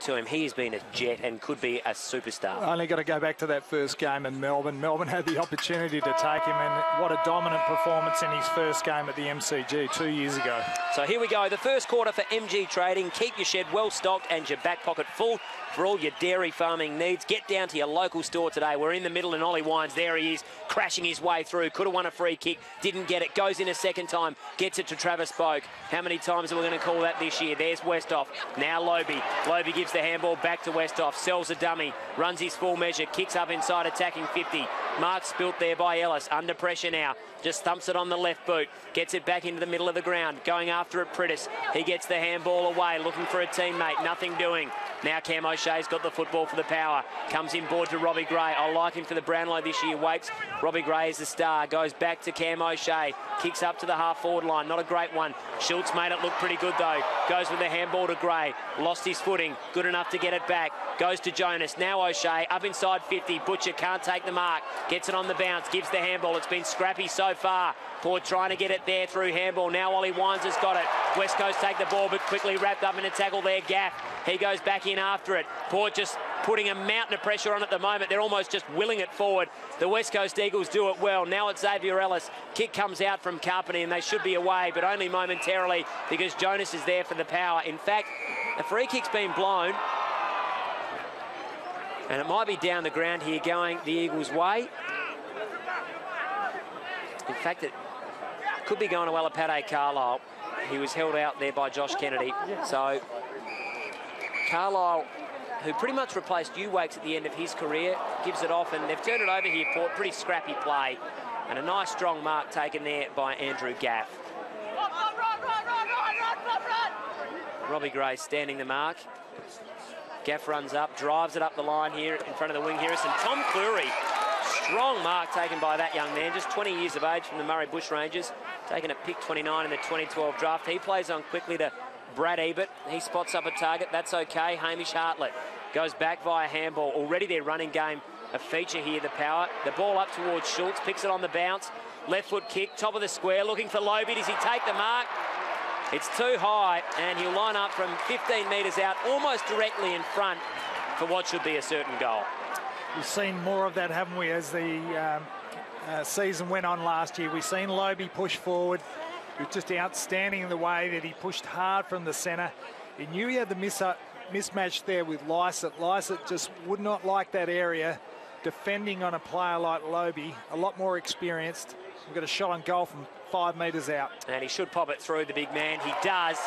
to him. He has been a jet and could be a superstar. Only got to go back to that first game in Melbourne. Melbourne had the opportunity to take him, and what a dominant performance in his first game at the MCG 2 years ago. So here we go, the first quarter for MG Trading. Keep your shed well stocked and your back pocket full for all your dairy farming needs. Get down to your local store today. We're in the middle and Ollie Wines, there he is, crashing his way through. Could have won a free kick, didn't get it. Goes in a second time, gets it to Travis Boak. How many times are we going to call that this year? There's Westhoff. Now Lobe. Lobe gives the handball back to Westhoff. Sells a dummy, runs his full measure, kicks up inside, attacking 50. Mark spilt there by Ellis. Under pressure now. Just thumps it on the left boot. Gets it back into the middle of the ground. Going after it, Prittis. He gets the handball away, looking for a teammate. Nothing doing. Now Cam O'Shea's got the football for the Power. Comes in board to Robbie Gray. I like him for the Brownlow this year, Wakes. Robbie Gray is the star. Goes back to Cam O'Shea. Kicks up to the half-forward line. Not a great one. Schultz made it look pretty good, though. Goes with the handball to Gray. Lost his footing. Good enough to get it back. Goes to Jonas. Now O'Shea. Up inside 50. Butcher can't take the mark. Gets it on the bounce. Gives the handball. It's been scrappy so far. Port trying to get it there through handball. Now Ollie Wines has got it. West Coast take the ball, but quickly wrapped up in a tackle there. Gaff. He goes back in after it. Port just putting a mountain of pressure on at the moment. They're almost just willing it forward. The West Coast Eagles do it well. Now it's Xavier Ellis. Kick comes out from Carpenter and they should be away, but only momentarily because Jonas is there for the Power. In fact, a free kick's been blown. And it might be down the ground here going the Eagles' way. In fact, it could be going to Alapate Carlisle. He was held out there by Josh Kennedy. So Carlisle, who pretty much replaced Wakes at the end of his career, gives it off, and they've turned it over here, Port. Pretty scrappy play. And a nice strong mark taken there by Andrew Gaff. Robbie Gray standing the mark. Gaff runs up, drives it up the line here in front of the wing Harrison. Tom Cleary, strong mark taken by that young man, just 20 years of age from the Murray Bush Rangers, taken at pick 29 in the 2012 draft. He plays on quickly to Brad Ebert. He spots up a target, that's okay. Hamish Hartlett goes back via handball. Already their running game a feature here, the Power. The ball up towards Schultz, picks it on the bounce. Left foot kick, top of the square, looking for Lobe. Does he take the mark? It's too high, and he'll line up from 15 metres out, almost directly in front for what should be a certain goal. We've seen more of that, haven't we, as the season went on last year. We've seen Lobe push forward. It was just outstanding in the way that he pushed hard from the centre. He knew he had the mismatch there with Lysett. Lysett just would not like that area. Defending on a player like Lobe, a lot more experienced. We've got a shot on goal from 5 metres out. And he should pop it through, the big man. He does.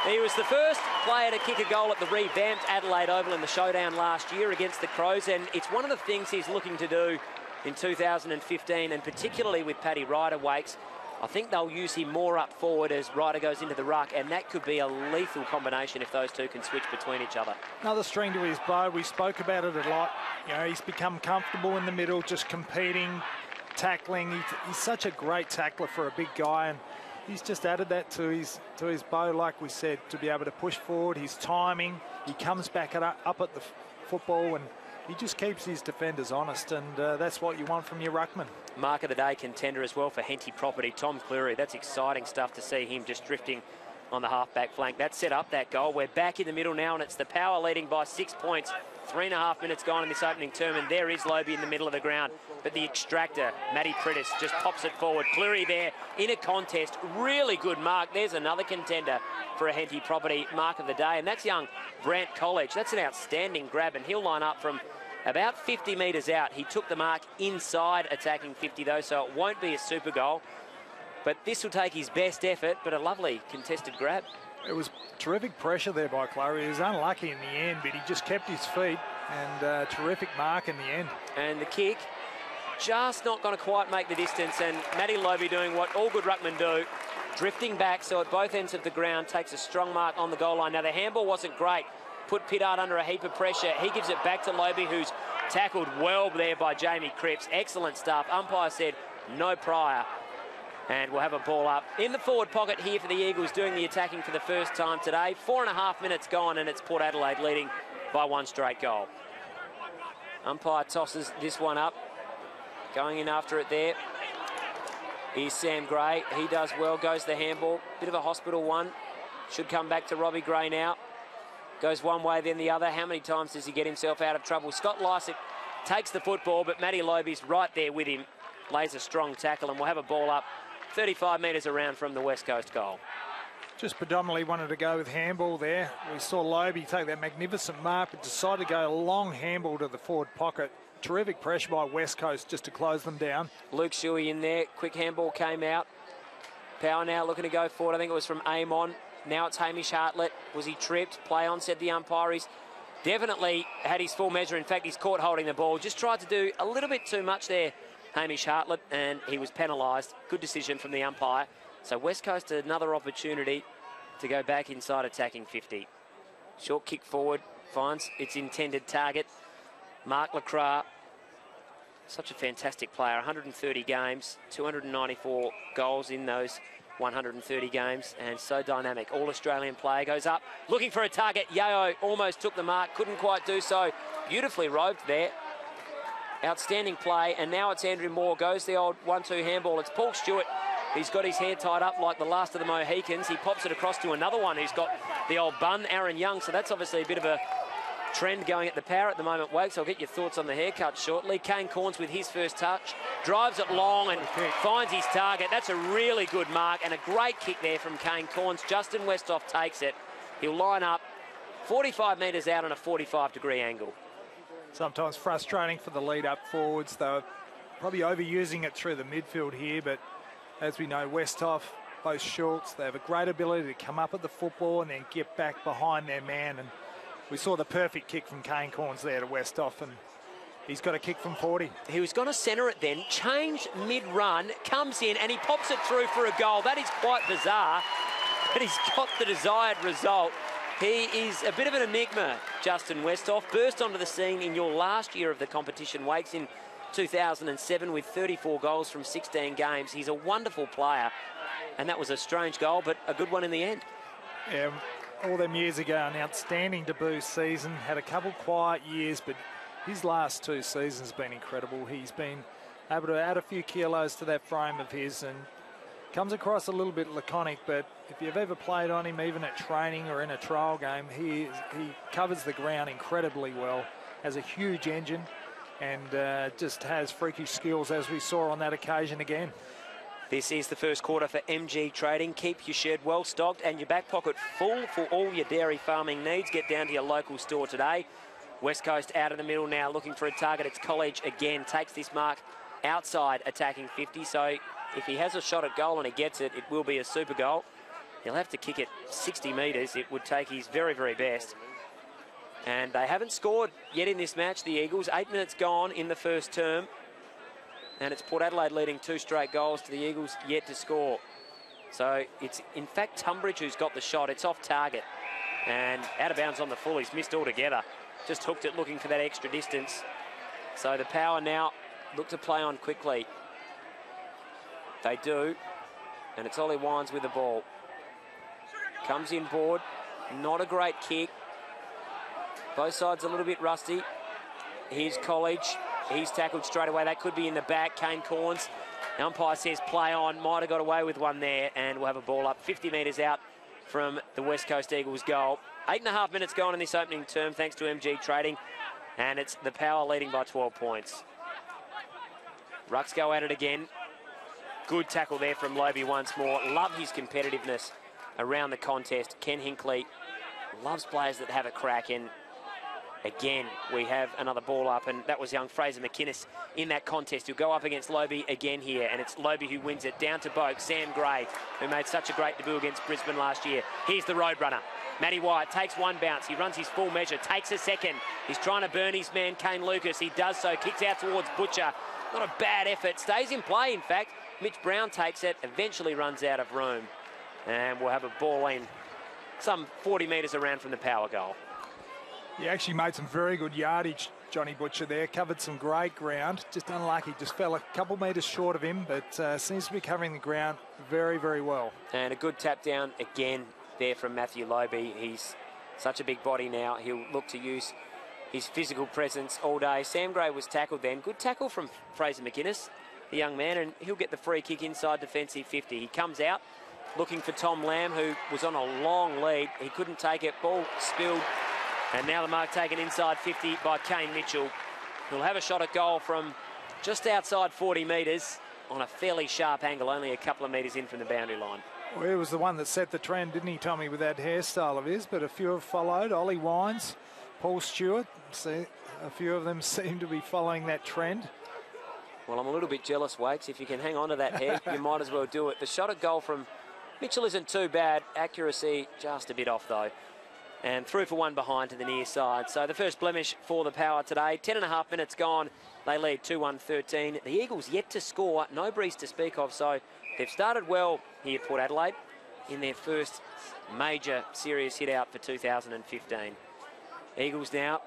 He was the first player to kick a goal at the revamped Adelaide Oval in the showdown last year against the Crows, and it's one of the things he's looking to do in 2015, and particularly with Paddy Ryder, Wakes. I think they'll use him more up forward as Ryder goes into the ruck, and that could be a lethal combination if those two can switch between each other. Another string to his bow. We spoke about it a lot. You know, he's become comfortable in the middle, just competing, tackling. He's such a great tackler for a big guy, and he's just added that to his bow, like we said, to be able to push forward. His timing, he comes back up at the football, and he just keeps his defenders honest, and that's what you want from your ruckman. Mark of the day contender as well for Henty Property, Tom Cleary. That's exciting stuff to see him just drifting on the half-back flank. That set up that goal. We're back in the middle now, and it's the Power leading by 6 points. 3.5 minutes gone in this opening term, and there is Lobe in the middle of the ground. But the extractor, Matty Prittis, just pops it forward. Cleary there in a contest. Really good mark. There's another contender for a Henty Property mark of the day, and that's young Brant College. That's an outstanding grab, and he'll line up from about 50 metres out. He took the mark inside attacking 50, though, so it won't be a super goal. But this will take his best effort, but a lovely contested grab. It was terrific pressure there by Cleary. He was unlucky in the end, but he just kept his feet, and terrific mark in the end. And the kick, just not going to quite make the distance, and Matty Lobe doing what all good ruckmen do, drifting back, so at both ends of the ground, takes a strong mark on the goal line. Now, the handball wasn't great. Put Pittard under a heap of pressure. He gives it back to Lobe, who's tackled well there by Jamie Cripps. Excellent stuff. Umpire said no prior. And we'll have a ball up in the forward pocket here for the Eagles, doing the attacking for the first time today. 4.5 minutes gone, and it's Port Adelaide leading by 1 straight goal. Umpire tosses this one up. Going in after it there is Sam Gray. He does well, goes the handball. Bit of a hospital one. Should come back to Robbie Gray now. Goes one way, then the other. How many times does he get himself out of trouble? Scott Lycett takes the football, but Matty Loby's right there with him. Lays a strong tackle, and we'll have a ball up 35 metres around from the West Coast goal. Just predominantly wanted to go with handball there. We saw Loby take that magnificent mark, but decided to go a long handball to the forward pocket. Terrific pressure by West Coast just to close them down. Luke Shuey in there. Quick handball came out. Power now looking to go forward. I think it was from Amon. Now it's Hamish Hartlett. Was he tripped? Play on, said the umpire. He's definitely had his full measure. In fact, he's caught holding the ball. Just tried to do a little bit too much there, Hamish Hartlett, and he was penalised. Good decision from the umpire. So West Coast another opportunity to go back inside attacking 50. Short kick forward, finds its intended target. Mark Lacroix, such a fantastic player. 130 games, 294 goals in those 130 games, and so dynamic. All-Australian player, goes up, looking for a target. Yeo almost took the mark, couldn't quite do so. Beautifully roved there. Outstanding play, and now it's Andrew Moore. Goes the old 1-2 handball. It's Paul Stewart. He's got his hair tied up like the last of the Mohicans. He pops it across to another one who's got the old bun, Aaron Young. So that's obviously a bit of a trend going at the Power at the moment, Wakes. I'll get your thoughts on the haircut shortly. Kane Corns with his first touch. Drives it long and finds his target. That's a really good mark and a great kick there from Kane Corns. Justin Westhoff takes it. He'll line up 45 metres out on a 45-degree angle. Sometimes frustrating for the lead-up forwards. They're probably overusing it through the midfield here, but as we know, Westhoff, both Schultz, they have a great ability to come up at the football and then get back behind their man. And we saw the perfect kick from Kane Corns there to Westhoff, and he's got a kick from 40. He was going to centre it then, changed mid-run, comes in and he pops it through for a goal. That is quite bizarre, but he's got the desired result. He is a bit of an enigma, Justin Westhoff. Burst onto the scene in your last year of the competition, Wakes, in 2007 with 34 goals from 16 games. He's a wonderful player, and that was a strange goal, but a good one in the end. Yeah, all them years ago, an outstanding debut season. Had a couple quiet years, but his last two seasons have been incredible. He's been able to add a few kilos to that frame of his and comes across a little bit laconic, but if you've ever played on him, even at training or in a trial game, he covers the ground incredibly well, has a huge engine, and just has freakish skills, as we saw on that occasion again. This is the first quarter for MG Trading. Keep your shed well stocked and your back pocket full for all your dairy farming needs. Get down to your local store today. West Coast out of the middle now, looking for a target. It's College again, takes this mark outside attacking 50. So if he has a shot at goal and he gets it, it will be a super goal. He'll have to kick it 60 metres. It would take his very, very best. And they haven't scored yet in this match, the Eagles. 8 minutes gone in the first term. And it's Port Adelaide leading 2 straight goals to the Eagles, yet to score. So it's, in fact, Tunbridge who's got the shot. It's off target. And out of bounds on the full. He's missed altogether. Just hooked it, looking for that extra distance. So the Power now look to play on quickly. They do. And it's Ollie Wines with the ball. Comes in board. Not a great kick. Both sides a little bit rusty. Here's College. He's tackled straight away. That could be in the back. Kane Corns. The umpire says play on. Might have got away with one there. And we'll have a ball up 50 metres out from the West Coast Eagles goal. 8.5 minutes gone in this opening term, thanks to MG Trading. And it's the Power leading by 12 points. Rucks go at it again. Good tackle there from Loby once more. Love his competitiveness around the contest. Ken Hinkley loves players that have a crack, and again, we have another ball up, and that was young Fraser McInnes in that contest. He'll go up against Loby again here, and it's Loby who wins it. Down to Boak, Sam Gray, who made such a great debut against Brisbane last year. Here's the Roadrunner. Matty White takes one bounce. He runs his full measure, takes a second. He's trying to burn his man, Kane Lucas. He does so, kicks out towards Butcher. Not a bad effort, stays in play, in fact. Mitch Brown takes it, eventually runs out of room. And we'll have a ball in some 40 metres around from the Power goal. He actually made some very good yardage, Johnny Butcher there. Covered some great ground. Just unlucky. Just fell a couple metres short of him, but seems to be covering the ground very, very well. And a good tap down again there from Matthew Loby. He's such a big body now. He'll look to use his physical presence all day. Sam Gray was tackled then. Good tackle from Fraser McInnes, the young man, and he'll get the free kick inside defensive 50. He comes out looking for Tom Lamb, who was on a long lead. He couldn't take it. Ball spilled And now the mark taken inside 50 by Kane Mitchell, who'll have a shot at goal from just outside 40 metres on a fairly sharp angle, only a couple of metres in from the boundary line. Well, he was the one that set the trend, didn't he, Tommy, with that hairstyle of his? But a few have followed. Ollie Wines, Paul Stewart. See, a few of them seem to be following that trend. Well, I'm a little bit jealous, Wakes. If you can hang on to that hair, you might as well do it. The shot at goal from Mitchell isn't too bad. Accuracy just a bit off, though. And through for one behind to the near side. So the first blemish for the Power today. 10.5 minutes gone. They lead 2-1-13. The Eagles yet to score. No breeze to speak of. So they've started well here at Port Adelaide in their first major serious hit out for 2015. Eagles now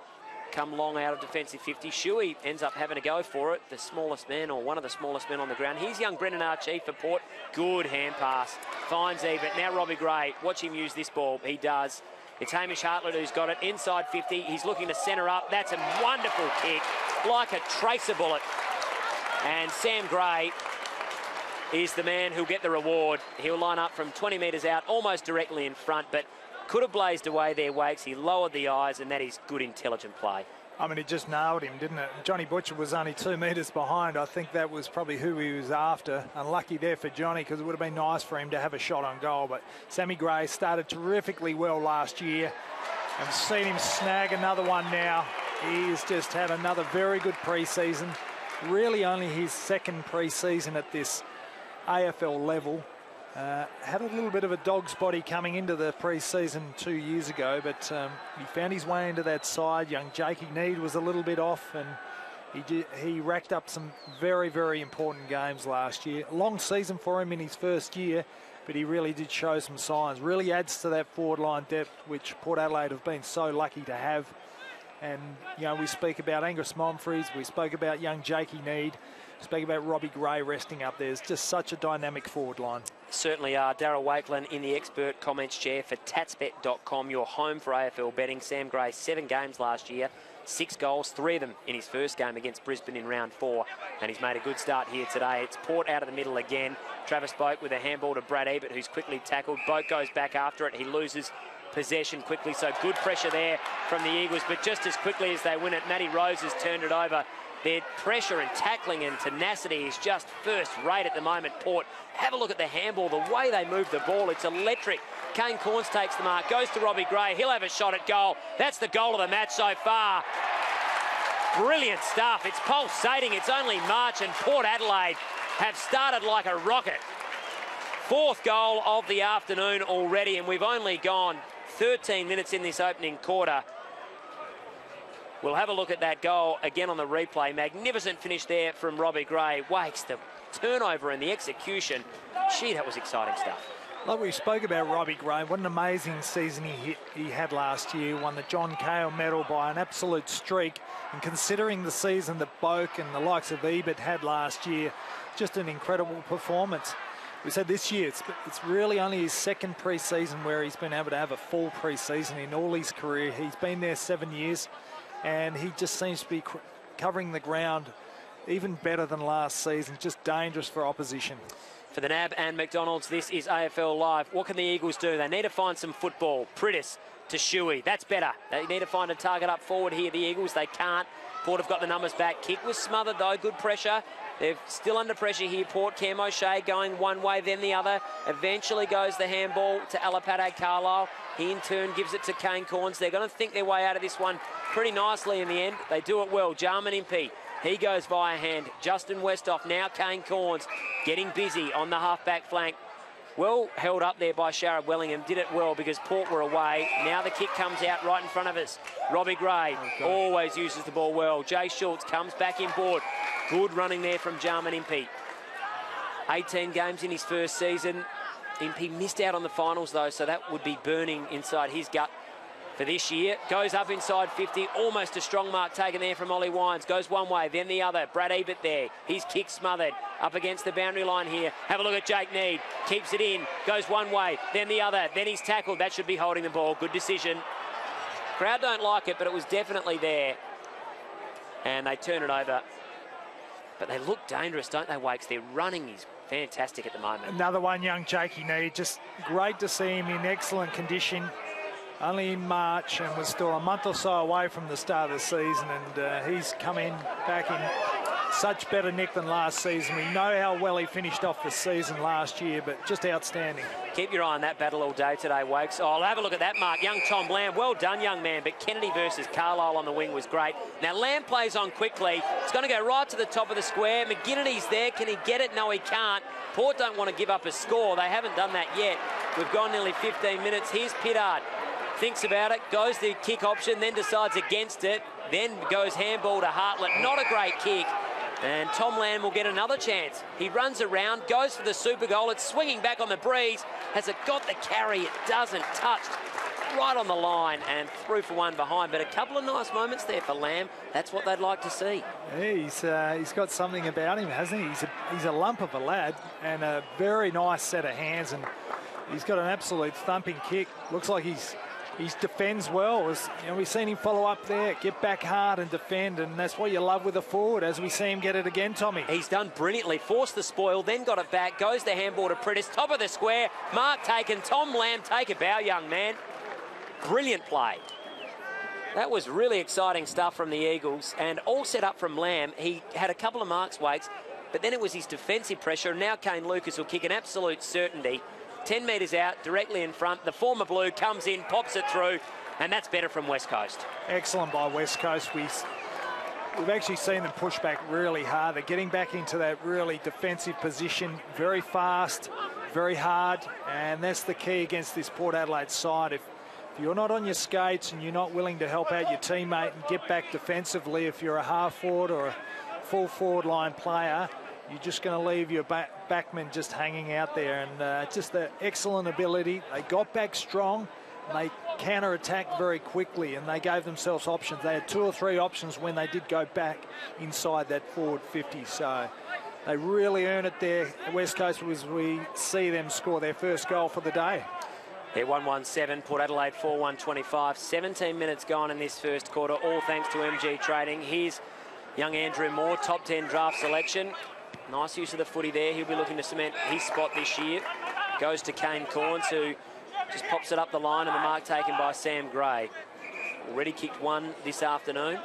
come long out of defensive 50. Shuey ends up having to go for it. The smallest man, or one of the smallest men on the ground. Here's young Brendan Archie for Port. Good hand pass. Finds Ebert. Now Robbie Gray. Watch him use this ball. He does. It's Hamish Hartlett who's got it inside 50. He's looking to centre up. That's a wonderful kick, like a tracer bullet. And Sam Gray is the man who'll get the reward. He'll line up from 20 metres out, almost directly in front, but could have blazed away there, Wakes. He lowered the eyes, and that is good, intelligent play. I mean, it just nailed him, didn't it? Johnny Butcher was only 2 metres behind. I think that was probably who he was after. Unlucky there for Johnny, because it would have been nice for him to have a shot on goal. But Sammy Gray started terrifically well last year. And seen him snag another one now. He's just had another very good pre-season. Really only his second pre-season at this AFL level. Had a little bit of a dog's body coming into the pre-season 2 years ago, but he found his way into that side. Young Jakey Need was a little bit off, and he racked up some very, very important games last year. A long season for him in his first year, but he really did show some signs. Really adds to that forward line depth, which Port Adelaide have been so lucky to have. And, you know, we speak about Angus Momfries, we spoke about young Jakey Need, speak about Robbie Gray resting up there. It's just such a dynamic forward line. Certainly are. Darryl Wakelin in the expert comments chair for tatsbet.com, your home for AFL betting. Sam Gray, 7 games last year, 6 goals, 3 of them in his first game against Brisbane in round 4. And he's made a good start here today. It's Port out of the middle again. Travis Boak with a handball to Brad Ebert, who's quickly tackled. Boak goes back after it. He loses possession quickly, so good pressure there from the Eagles. But just as quickly as they win it, Matty Rose has turned it over. Their pressure and tackling and tenacity is just first rate at the moment, Port. Have a look at the handball, the way they move the ball. It's electric. Kane Corns takes the mark, goes to Robbie Gray. He'll have a shot at goal. That's the goal of the match so far. Brilliant stuff. It's pulsating. It's only March, and Port Adelaide have started like a rocket. 4th goal of the afternoon already, and we've only gone 13 minutes in this opening quarter. We'll have a look at that goal again on the replay. Magnificent finish there from Robbie Gray. Wakes, the turnover and the execution. Gee, that was exciting stuff. Like we spoke about Robbie Gray, what an amazing season he had last year. Won the John Cahill medal by an absolute streak. And considering the season that Boak and the likes of Ebert had last year, just an incredible performance. We said this year, it's really only his second pre-season where he's been able to have a full pre-season in all his career. He's been there 7 years. And he just seems to be covering the ground even better than last season. Just dangerous for opposition. For the NAB and McDonald's, this is AFL Live. What can the Eagles do? They need to find some football. Pritis to Shuey. That's better. They need to find a target up forward here, the Eagles. They can't. Port have got the numbers back. Kick was smothered, though. Good pressure. They're still under pressure here, Port. Cam O'Shea going one way, then the other. Eventually goes the handball to Alapade Carlisle. He, in turn, gives it to Kane Corns. They're going to think their way out of this one pretty nicely in the end. They do it well. Jarman Impey, he goes via hand. Justin Westhoff, now Kane Corns, getting busy on the half-back flank. Well held up there by Sharad Wellingham. Did it well because Port were away. Now the kick comes out right in front of us. Robbie Gray always uses the ball well. Jay Schultz comes back in board. Good running there from Jarman Impey. 18 games in his first season. Impey missed out on the finals, though, so that would be burning inside his gut for this year. Goes up inside 50. Almost a strong mark taken there from Ollie Wines. Goes one way, then the other. Brad Ebert there. His kick smothered. Up against the boundary line here. Have a look at Jake Need. Keeps it in. Goes one way, then the other. Then he's tackled. That should be holding the ball. Good decision. Crowd don't like it, but it was definitely there. And they turn it over. But they look dangerous, don't they, Wakes? Their running is fantastic at the moment. Another one, young Jakey Need. Just great to see him in excellent condition. only in March, and was still a month or so away from the start of the season, and he's come in back in such better nick than last season. We know how well he finished off the season last year, but just outstanding. Keep your eye on that battle all day today, Wakes. Oh, have a look at that mark. Young Tom Lamb, well done, young man. But Kennedy versus Carlisle on the wing was great. Now, Lamb plays on quickly. It's going to go right to the top of the square. McGinnity's there. Can he get it? No, he can't. Port don't want to give up a score. They haven't done that yet. We've gone nearly 15 minutes. Here's Pittard. Thinks about it, goes the kick option, then decides against it. Then goes handball to Hartlett. Not a great kick. And Tom Lamb will get another chance. He runs around, goes for the super goal. It's swinging back on the breeze. Has it got the carry? It doesn't. Touched right on the line and through for one behind. But a couple of nice moments there for Lamb. That's what they'd like to see. Yeah, he's got something about him, hasn't he? He's a lump of a lad and a very nice set of hands. And he's got an absolute thumping kick. Looks like he defends well. We've seen him follow up there, get back hard and defend, and that's what you love with a forward, as we see him get it again, Tommy. He's done brilliantly. Forced the spoil, then got it back, goes the handball to Prentice, top of the square, mark taken. Tom Lamb, take a bow, young man. Brilliant play. That was really exciting stuff from the Eagles, and all set up from Lamb. He had a couple of marks, Wakes, but then it was his defensive pressure, and now Kane Lucas will kick an absolute certainty. 10 metres out, directly in front. The former Blue comes in, pops it through, and that's better from West Coast. Excellent by West Coast. We've actually seen them push back really hard. They're getting back into that really defensive position, very fast, very hard, and that's the key against this Port Adelaide side. If you're not on your skates and you're not willing to help out your teammate and get back defensively, if you're a half forward or a full forward line player, you're just going to leave your backman just hanging out there. And just the excellent ability. They got back strong. And they counter-attacked very quickly, and they gave themselves options. They had 2 or 3 options when they did go back inside that forward 50. So they really earned it there. West Coast, as we see them score their first goal for the day. They're 1-1-7, Port Adelaide 4-1-25. 17 minutes gone in this first quarter, all thanks to MG Trading. Here's young Andrew Moore, top 10 draft selection. Nice use of the footy there. He'll be looking to cement his spot this year. Goes to Kane Corns, who just pops it up the line, and the mark taken by Sam Gray. Already kicked one this afternoon.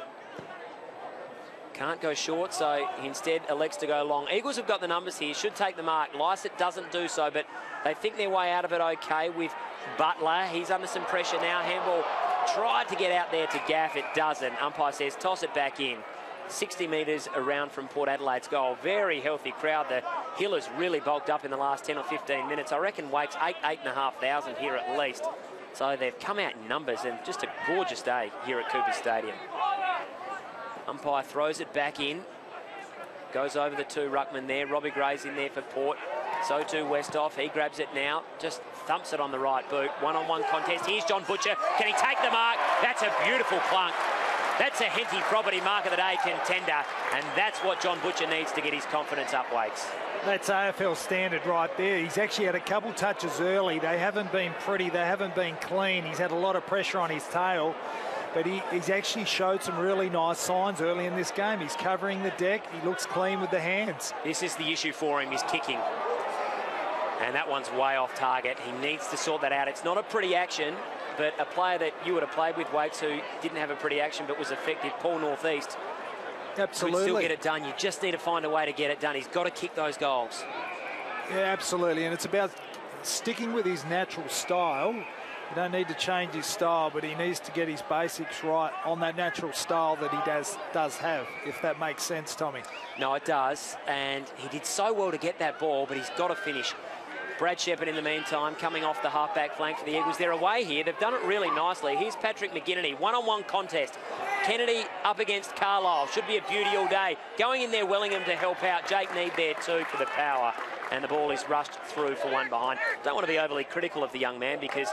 Can't go short, so he instead elects to go long. Eagles have got the numbers here, should take the mark. Lycett doesn't do so, but they think their way out of it okay with Butler. He's under some pressure now. Handball tried to get out there to Gaff. It doesn't. Umpire says toss it back in. 60 metres around from Port Adelaide's goal. Very healthy crowd. The hill has really bulked up in the last 10 or 15 minutes. I reckon Wake's 8,500 here at least. So they've come out in numbers, and just a gorgeous day here at Cooper Stadium. Umpire throws it back in. Goes over the 2 ruckmen there. Robbie Gray's in there for Port. So too Westhoff. He grabs it now. Just thumps it on the right boot. One-on-one contest. Here's John Butcher. Can he take the mark? That's a beautiful clunk. That's a Henty property mark of the day contender, and that's what John Butcher needs to get his confidence up, Wakes. That's AFL standard right there. He's actually had a couple touches early. They haven't been pretty. They haven't been clean. He's had a lot of pressure on his tail, but he's actually showed some really nice signs early in this game. He's covering the deck. He looks clean with the hands. This is the issue for him, is kicking. And that one's way off target. He needs to sort that out. It's not a pretty action, but a player that you would have played with, Wakes, who didn't have a pretty action but was effective, Paul Northeast, absolutely, could still get it done. You just need to find a way to get it done. He's got to kick those goals. Yeah, absolutely, and it's about sticking with his natural style. You don't need to change his style, but he needs to get his basics right on that natural style that he does have, if that makes sense, Tommy. No, it does, and he did so well to get that ball, but he's got to finish. Brad Shepherd, in the meantime, coming off the half-back flank for the Eagles. They're away here. They've done it really nicely. Here's Patrick McGinnity. One-on-one contest. Kennedy up against Carlisle. Should be a beauty all day. Going in there, Wellingham to help out. Jake Need there too for the power. And the ball is rushed through for one behind. Don't want to be overly critical of the young man because,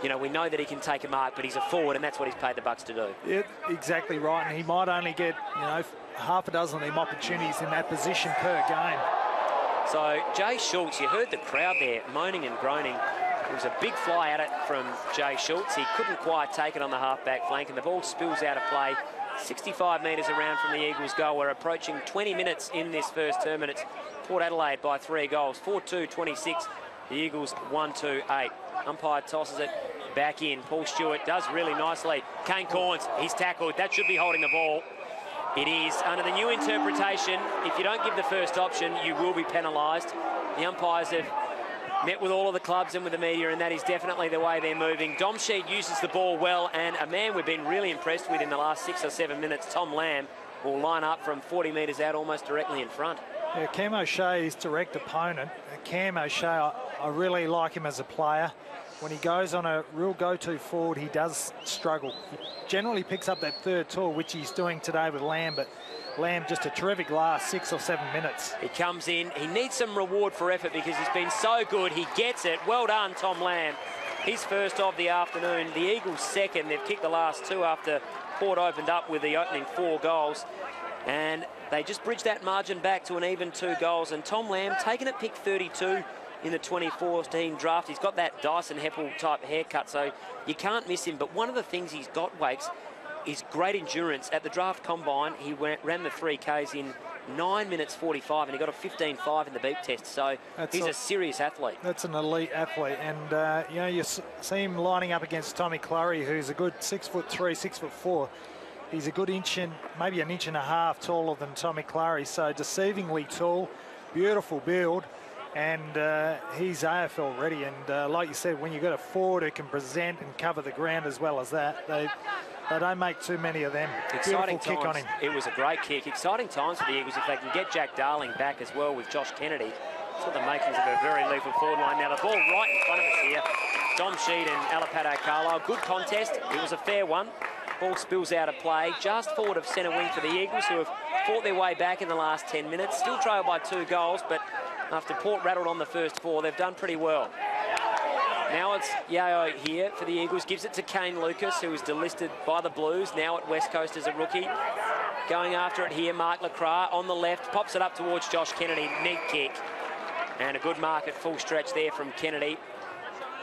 you know, we know that he can take a mark, but he's a forward, and that's what he's paid the bucks to do. Yeah, exactly right. And he might only get, you know, half a dozen of them opportunities in that position per game. So Jay Schultz, you heard the crowd there moaning and groaning. It was a big fly at it from Jay Schultz. He couldn't quite take it on the half-back flank, and the ball spills out of play. 65 metres around from the Eagles' goal. We're approaching 20 minutes in this first term, and it's Port Adelaide by 3 goals. 4-2-26. The Eagles 1-2-8. Umpire tosses it back in. Paul Stewart does really nicely. Kane Corns, he's tackled. That should be holding the ball. It is. Under the new interpretation, if you don't give the first option, you will be penalised. The umpires have met with all of the clubs and with the media, and that is definitely the way they're moving. Dom Sheed uses the ball well, and a man we've been really impressed with in the last 6 or 7 minutes, Tom Lamb, will line up from 40 metres out, almost directly in front. Yeah, Cam O'Shea, his direct opponent. Cam O'Shea, I really like him as a player. When he goes on a real go-to forward, he does struggle. He generally picks up that third tool, which he's doing today with Lamb, but Lamb just a terrific last 6 or 7 minutes. He comes in. He needs some reward for effort because he's been so good. He gets it. Well done, Tom Lamb. He's first of the afternoon. The Eagles second. They've kicked the last 2 after Port opened up with the opening 4 goals. And they just bridged that margin back to an even 2 goals. And Tom Lamb taken at pick 32 in the 2014 draft. He's got that Dyson Heppel type haircut, so you can't miss him. But one of the things he's got, Wakes, is great endurance. At the draft combine, he ran the 3Ks in 9 minutes 45, and he got a 15.5 in the beep test. So he's a serious athlete. That's an elite athlete, and you know, you see him lining up against Tommy Clary, who's a good 6'3", 6'4". He's a good inch and maybe an inch and a half taller than Tommy Clary, so deceivingly tall, beautiful build, and he's AFL ready. And like you said, when you've got a forward who can present and cover the ground as well as that, they don't make too many of them. Exciting Beautiful kick on him. It was a great kick. Exciting times for the Eagles if they can get Jack Darling back as well with Josh Kennedy. It's got the makings of a very lethal forward line. Now the ball right in front of us here. Dom Sheed and Alapato Carlisle. Good contest. It was a fair one. Ball spills out of play just forward of centre wing for the Eagles, who have fought their way back in the last 10 minutes. Still trailed by 2 goals, but after Port rattled on the first 4, they've done pretty well. Now it's Yeo here for the Eagles. Gives it to Kane Lucas, who was delisted by the Blues, now at West Coast as a rookie. Going after it here, Mark Lacroix on the left. Pops it up towards Josh Kennedy. Neat kick. And a good mark at full stretch there from Kennedy.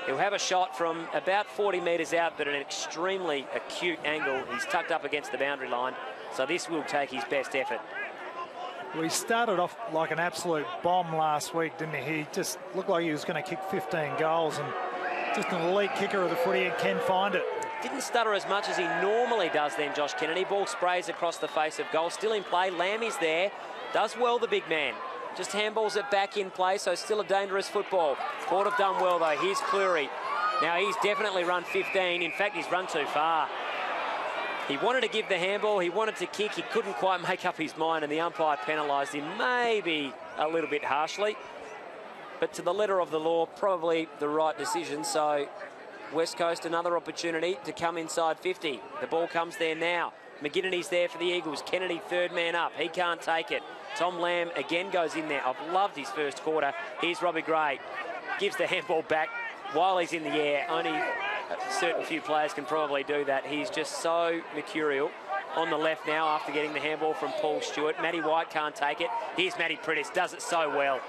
He'll have a shot from about 40 metres out, but at an extremely acute angle. He's tucked up against the boundary line, so this will take his best effort. Well, he started off like an absolute bomb last week, didn't he? He just looked like he was going to kick 15 goals, and just an elite kicker of the footy, and can find it. Didn't stutter as much as he normally does then, Josh Kennedy. Ball sprays across the face of goal. Still in play. Lamb is there. Does well, the big man. Just handballs it back in play, so still a dangerous football. Port have done well, though. Here's Cleary. Now, he's definitely run 15. In fact, he's run too far. He wanted to give the handball. He wanted to kick. He couldn't quite make up his mind, and the umpire penalised him maybe a little bit harshly. But to the letter of the law, probably the right decision. So West Coast, another opportunity to come inside 50. The ball comes there now. McGinnity's there for the Eagles. Kennedy, third man up. He can't take it. Tom Lamb again goes in there. I've loved his first quarter. Here's Robbie Gray. Gives the handball back while he's in the air. Only a certain few players can probably do that. He's just so mercurial. On the left now after getting the handball from Paul Stewart. Matty White can't take it. Here's Matty Prittis. Does it so well.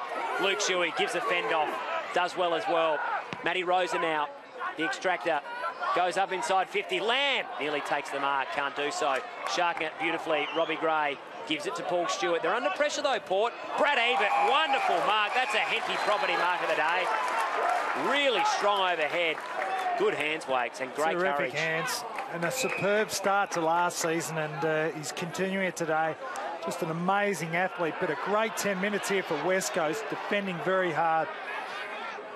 Luke Shuey gives a fend off. Does well as well. Matty Rosa now. The extractor. Goes up inside 50. Lamb nearly takes the mark. Can't do so. Sharking it beautifully. Robbie Gray gives it to Paul Stewart. They're under pressure though, Port. Brad Ebert, wonderful mark. That's a Henty property mark of the day. Really strong overhead. Good hands, Wakes, and great Terrific courage. Hands, and a superb start to last season, and he's continuing it today. Just an amazing athlete, but a great 10 minutes here for West Coast, defending very hard.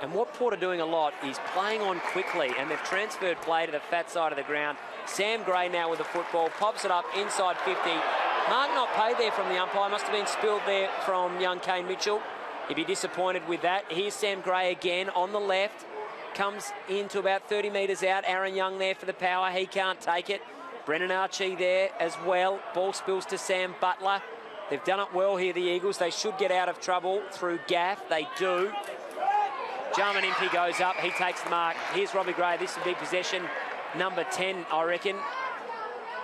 And what Port are doing a lot is playing on quickly, and they've transferred play to the fat side of the ground. Sam Gray now with the football, pops it up inside 50. Mark not paid there from the umpire, must have been spilled there from young Kane Mitchell. He'd be disappointed with that. Here's Sam Gray again on the left. Comes into about 30 metres out. Aaron Young there for the power. He can't take it. Brennan Archie there as well. Ball spills to Sam Butler. They've done it well here, the Eagles. They should get out of trouble through gaff. They do. Jarman Impey goes up. He takes the mark. Here's Robbie Gray. This will be possession number 10, I reckon.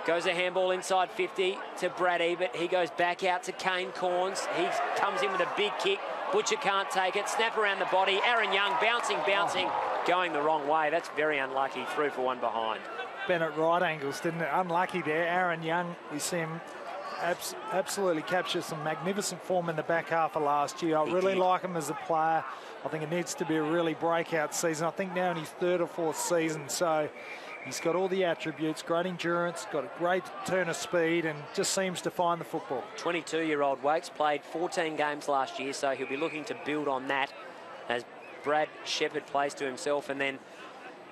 Goes a handball inside 50 to Brad Ebert. He goes back out to Kane Corns. He comes in with a big kick. Butcher can't take it. Snap around the body. Aaron Young bouncing, going the wrong way. That's very unlucky. Through for one behind. Bennett right angles, didn't it? Unlucky there. Aaron Young, we see him absolutely captured some magnificent form in the back half of last year. I really like him as a player. I think it needs to be a really breakout season. I think now in his third or fourth season, so he's got all the attributes, great endurance, got a great turn of speed, and just seems to find the football. 22-year-old Wakes played 14 games last year, so he'll be looking to build on that as Brad Shepherd plays to himself and then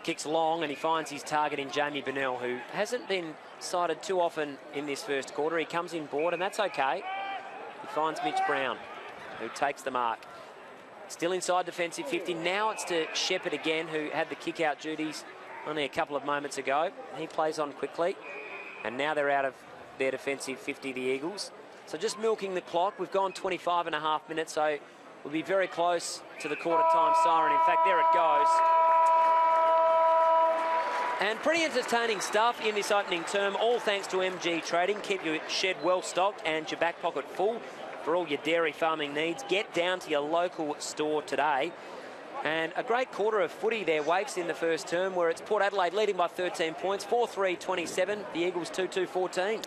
kicks long, and he finds his target in Jamie Burnell, who hasn't been sighted too often in this first quarter. He comes in board, and that's okay. He finds Mitch Brown, who takes the mark. Still inside defensive 50. Now it's to Shepherd again, who had the kick-out duties only a couple of moments ago. He plays on quickly, and now they're out of their defensive 50, the Eagles. So just milking the clock. We've gone 25 and a half minutes, so we'll be very close to the quarter time siren. In fact, there it goes. And pretty entertaining stuff in this opening term, all thanks to MG Trading. Keep your shed well stocked and your back pocket full for all your dairy farming needs. Get down to your local store today. And a great quarter of footy there, Wakes, in the first term, where it's Port Adelaide leading by 13 points, 4-3-27. The Eagles 2-2-14.